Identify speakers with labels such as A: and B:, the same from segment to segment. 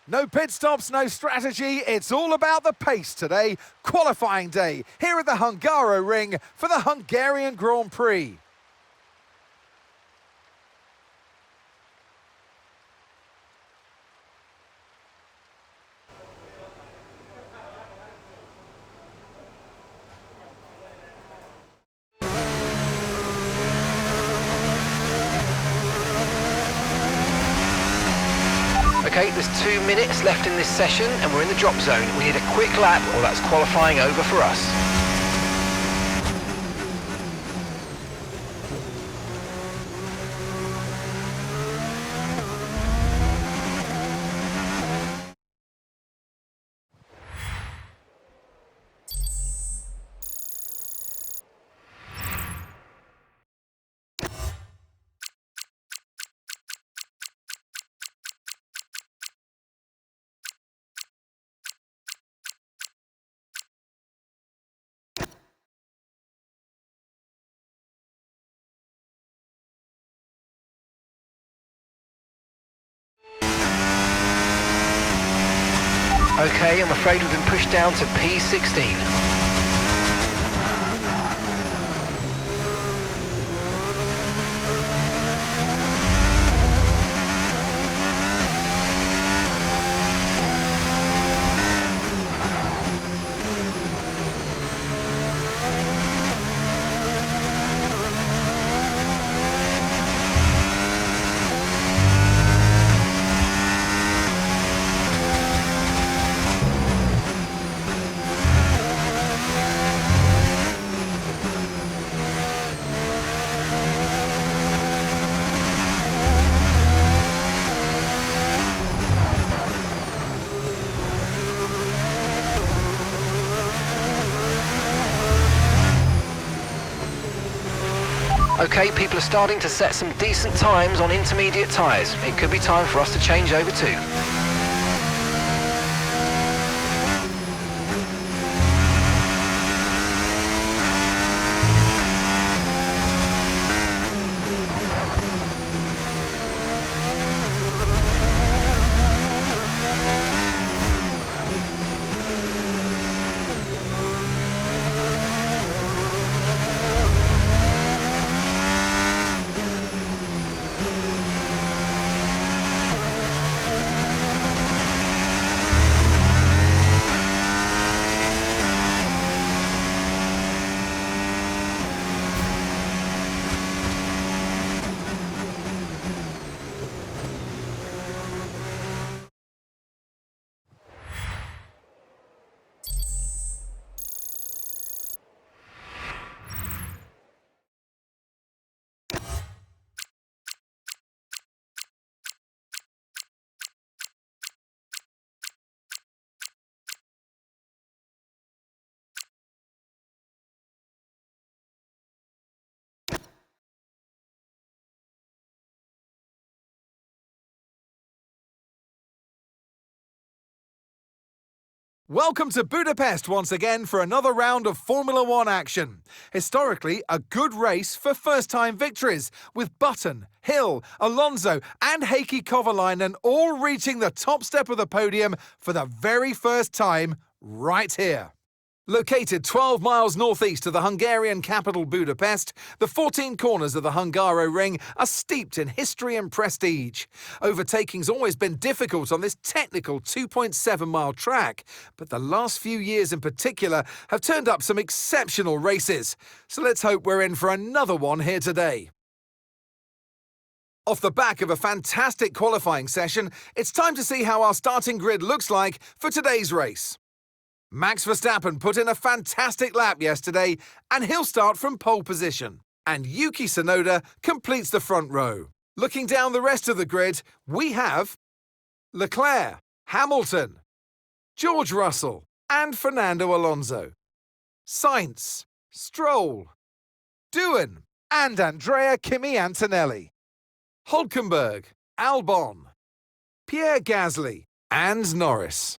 A: No pit stops, no strategy, it's all about the pace today. Qualifying day here at the Hungaroring for the Hungarian Grand Prix.
B: Okay, there's 2 minutes left in this session and we're in the drop zone. We need a quick lap or that's qualifying over for us. Okay, I'm afraid we've been pushed down to P16. Okay, people are starting to set some decent times on intermediate tyres. It could be time for us to change over too.
A: Welcome to Budapest once again for another round of Formula One action. Historically, a good race for first-time victories, with Button, Hill, Alonso and Heikki Kovalainen all reaching the top step of the podium for the very first time right here. Located 12 miles northeast of the Hungarian capital Budapest, the 14 corners of the Hungaroring are steeped in history and prestige. Overtaking's always been difficult on this technical 2.7-mile track, but the last few years in particular have turned up some exceptional races. So let's hope we're in for another one here today. Off the back of a fantastic qualifying session, it's time to see how our starting grid looks like for today's race. Max Verstappen put in a fantastic lap yesterday, and he'll start from pole position. And Yuki Tsunoda completes the front row. Looking down the rest of the grid, we have Leclerc, Hamilton, George Russell, and Fernando Alonso, Sainz, Stroll, Doohan, and Andrea Kimi Antonelli, Hülkenberg, Albon, Pierre Gasly, and Norris,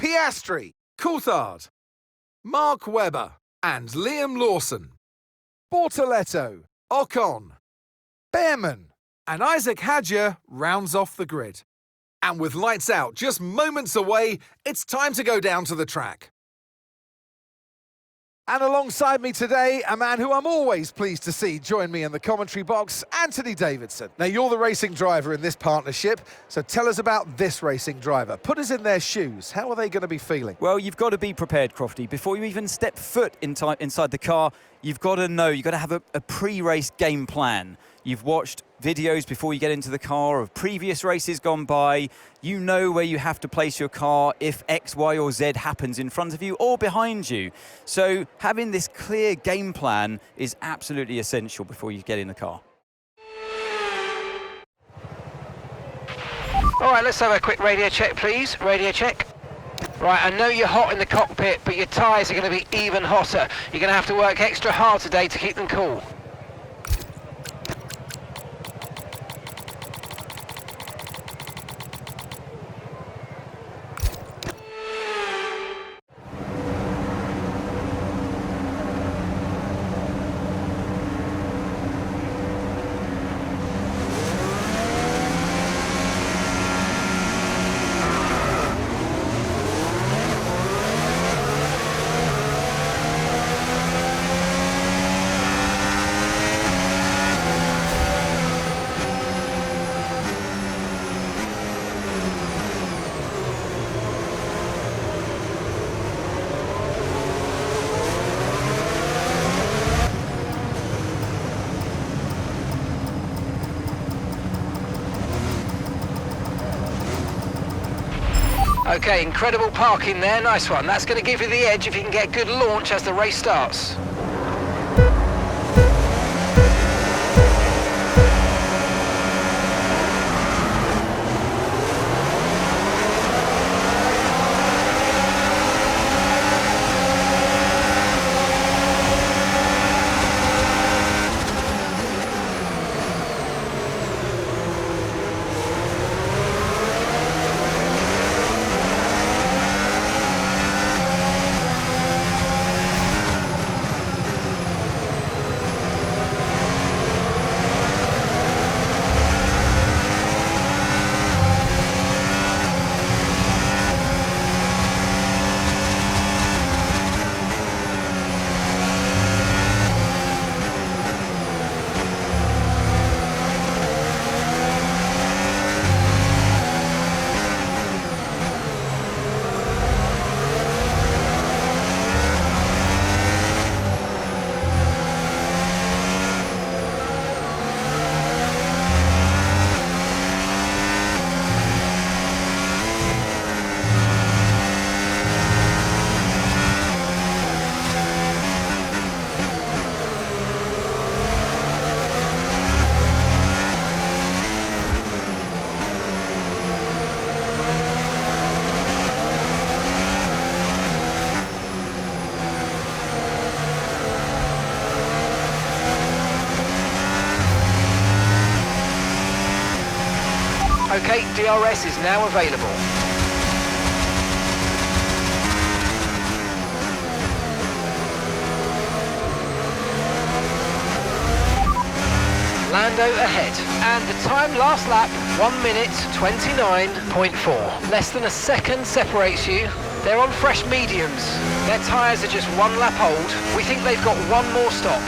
A: Piastri, Coulthard, Mark Webber and Liam Lawson, Bortoletto, Ocon, Behrman and Isaac Hadjar rounds off the grid. And with lights out just moments away, it's time to go down to the track. And alongside me today, a man who I'm always pleased to see join me in the commentary box, Anthony Davidson. Now, you're the racing driver in this partnership, so tell us about this racing driver. Put us in their shoes. How are they going to be feeling?
C: Well, you've got to be prepared, Crofty. Before you even step foot inside the car, you've got to know, you've got to have a pre-race game plan. You've watched videos before you get into the car of previous races gone by. You know where you have to place your car if X, Y or Z happens in front of you or behind you. So having this clear game plan is absolutely essential before you get in the car.
B: All right, let's have a quick radio check, please. Radio check. Right, I know you're hot in the cockpit, but your tyres are going to be even hotter. You're going to have to work extra hard today to keep them cool. Okay, incredible parking there, nice one. That's going to give you the edge if you can get good launch as the race starts. Okay, DRS is now available. Lando ahead. And the time last lap, 1 minute 29.4. Less than a second separates you. They're on fresh mediums. Their tyres are just 1 lap old. We think they've got 1 more stop.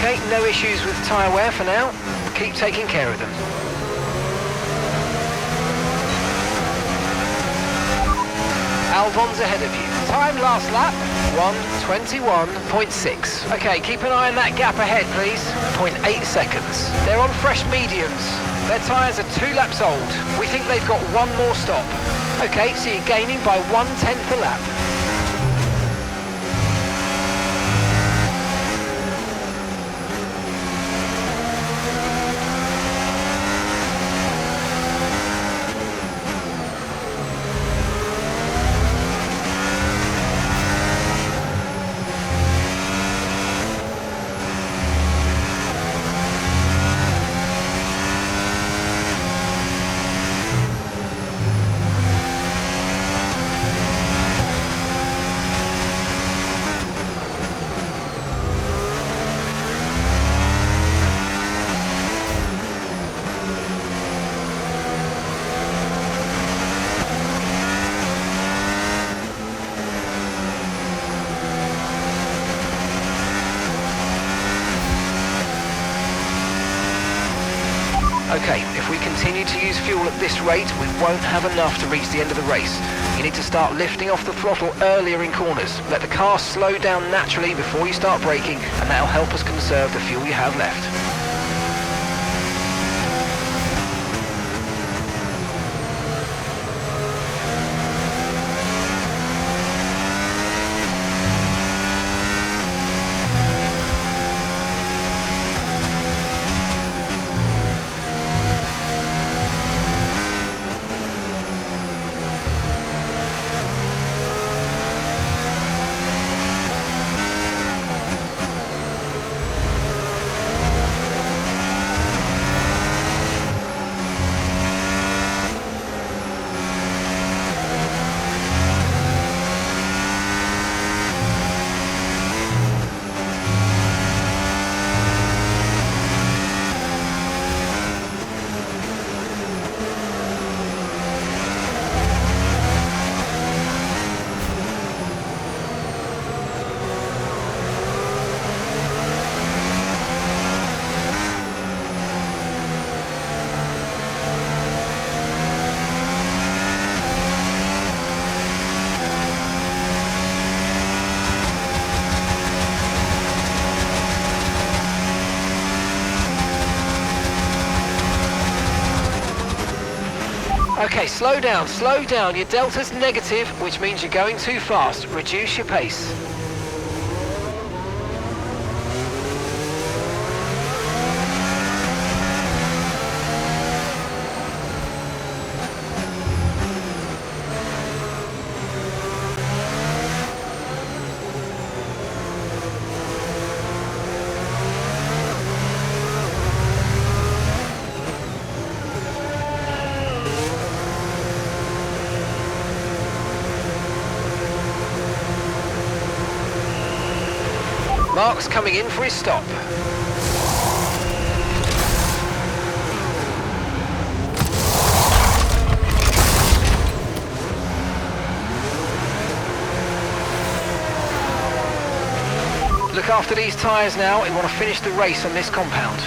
B: Okay, no issues with tyre wear for now. Keep taking care of them. Albon's ahead of you. Time last lap, 1:21.6. Okay, keep an eye on that gap ahead, please. 0.8 seconds. They're on fresh mediums. Their tyres are 2 laps old. We think they've got one more stop. Okay, so you're gaining by 1/10 a lap. Okay, if we continue to use fuel at this rate, we won't have enough to reach the end of the race. You need to start lifting off the throttle earlier in corners. Let the car slow down naturally before you start braking, and that'll help us conserve the fuel you have left. Okay, slow down, slow down. Your delta's negative, which means you're going too fast. Reduce your pace. Mark's coming in for his stop. Look after these tyres now. We want to finish the race on this compound.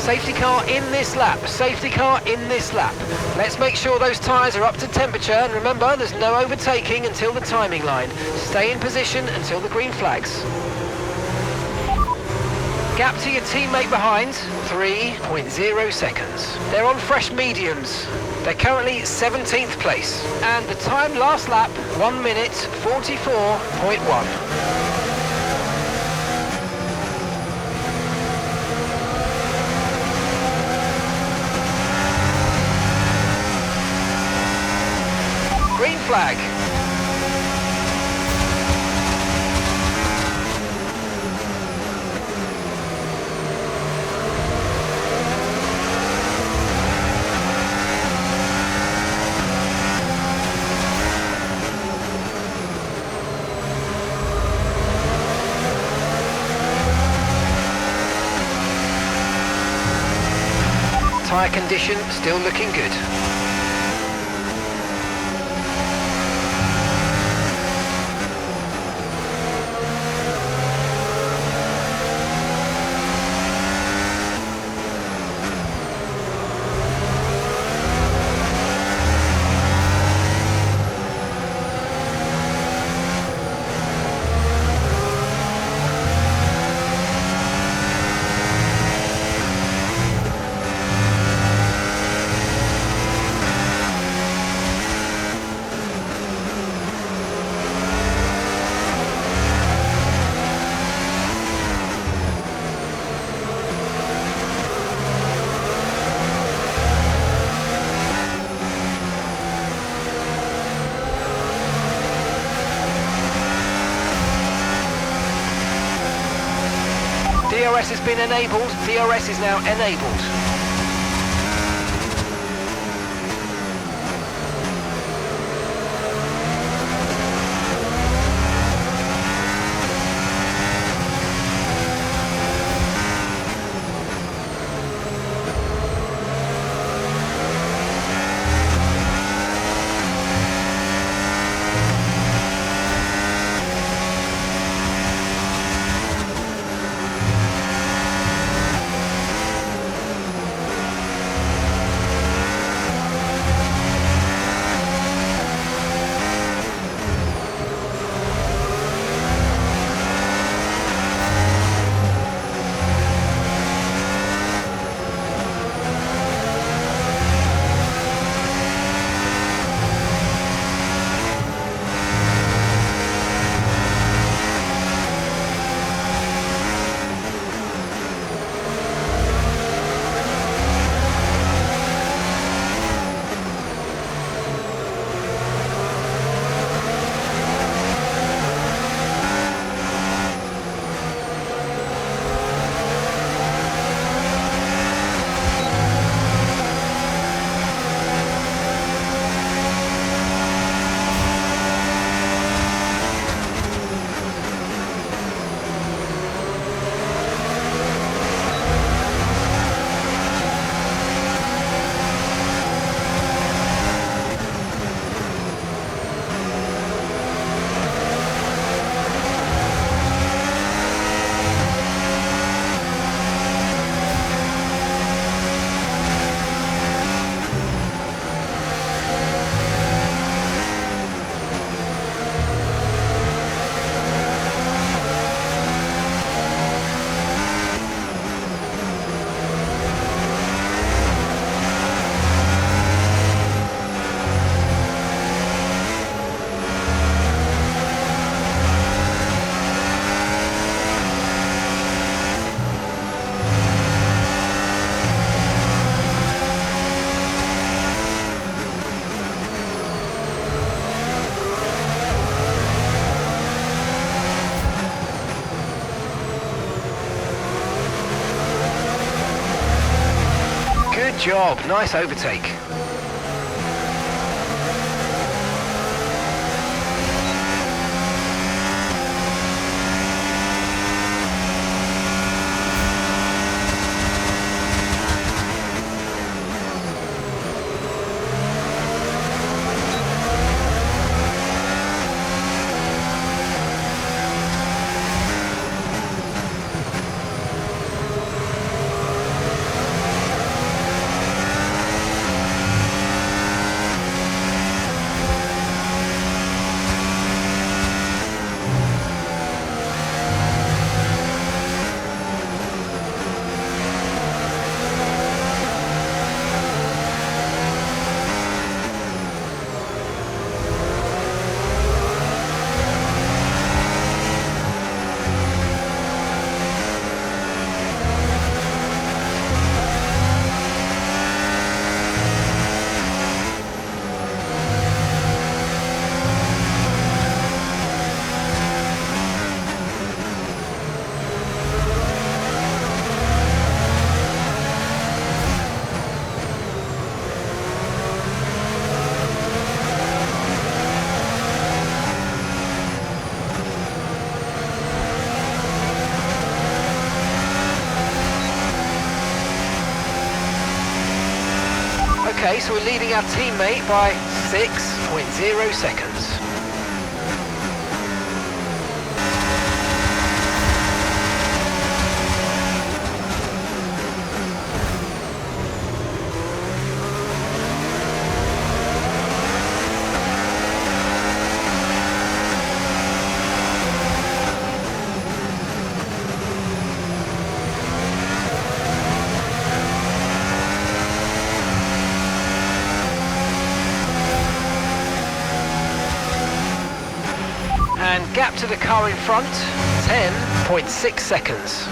B: Safety car in this lap, safety car in this lap. Let's make sure those tyres are up to temperature, and remember, there's no overtaking until the timing line. Stay in position until the green flags. Gap to your teammate behind, 3.0 seconds. They're on fresh mediums. They're currently 17th place. And the time last lap, 1 minute 44.1. flag. Tyre condition still looking good. DRS has been enabled. DRS is now enabled. Good job, nice overtake. Okay, so we're leading our teammate by 6.0 seconds. And gap to the car in front, 10.6 seconds.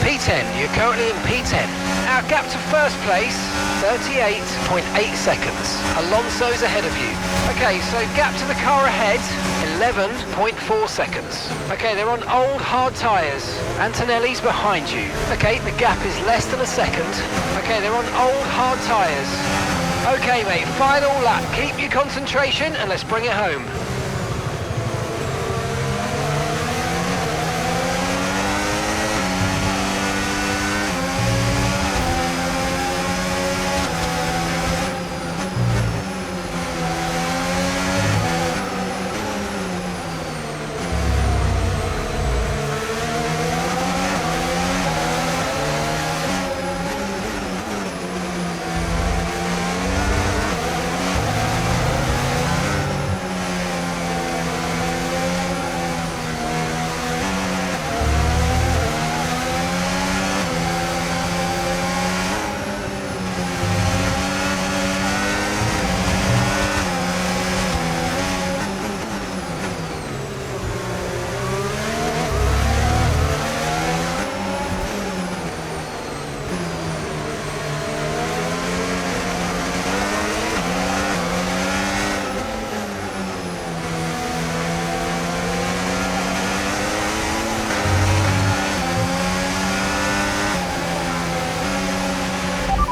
B: P10, you're currently in P10. Our gap to first place, 38.8 seconds. Alonso's ahead of you. Okay, so gap to the car ahead, 11.4 seconds. Okay, they're on old hard tyres. Antonelli's behind you. Okay, the gap is less than a second. Okay, they're on old hard tyres. Okay, mate, final lap. Keep your concentration and let's bring it home.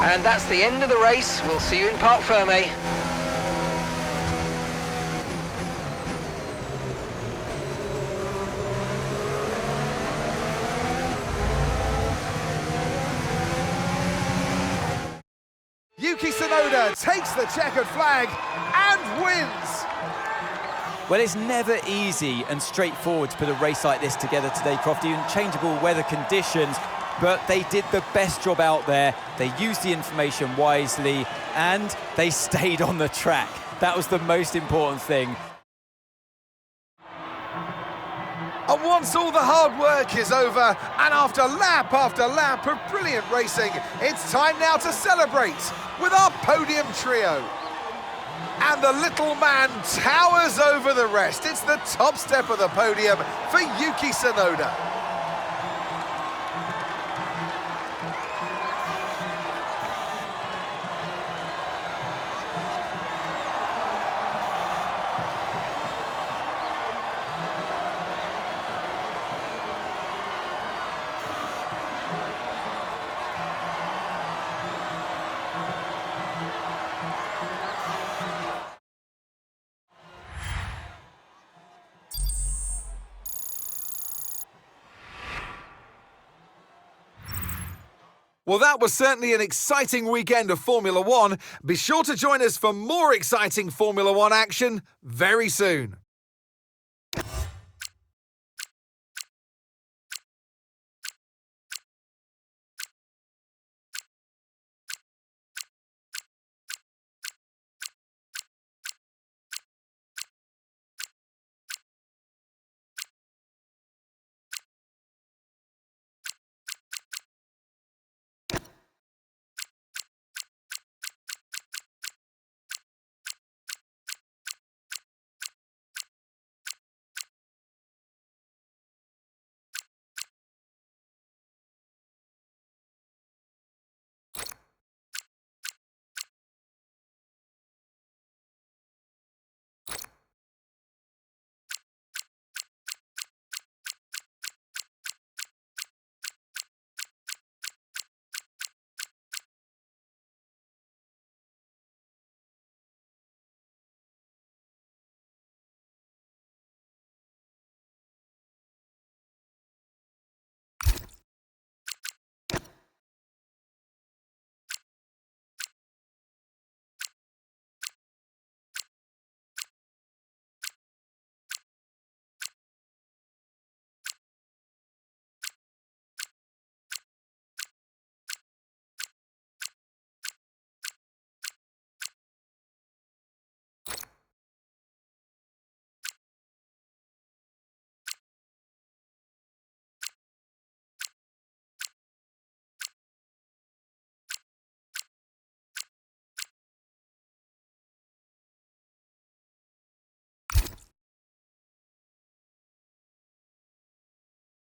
B: And that's the end of the race. We'll see you in Part15.
A: Yuki Tsunoda takes the checkered flag and wins.
C: Well, it's never easy and straightforward to put a race like this together today, Crofty, in changeable weather conditions. But they did the best job out there. They used the information wisely and they stayed on the track. That was the most important thing.
A: And once all the hard work is over, and after lap of brilliant racing, it's time now to celebrate with our podium trio. And the little man towers over the rest. It's the top step of the podium for Yuki Tsunoda. Well, that was certainly an exciting weekend of Formula One. Be sure to join us for more exciting Formula One action very soon.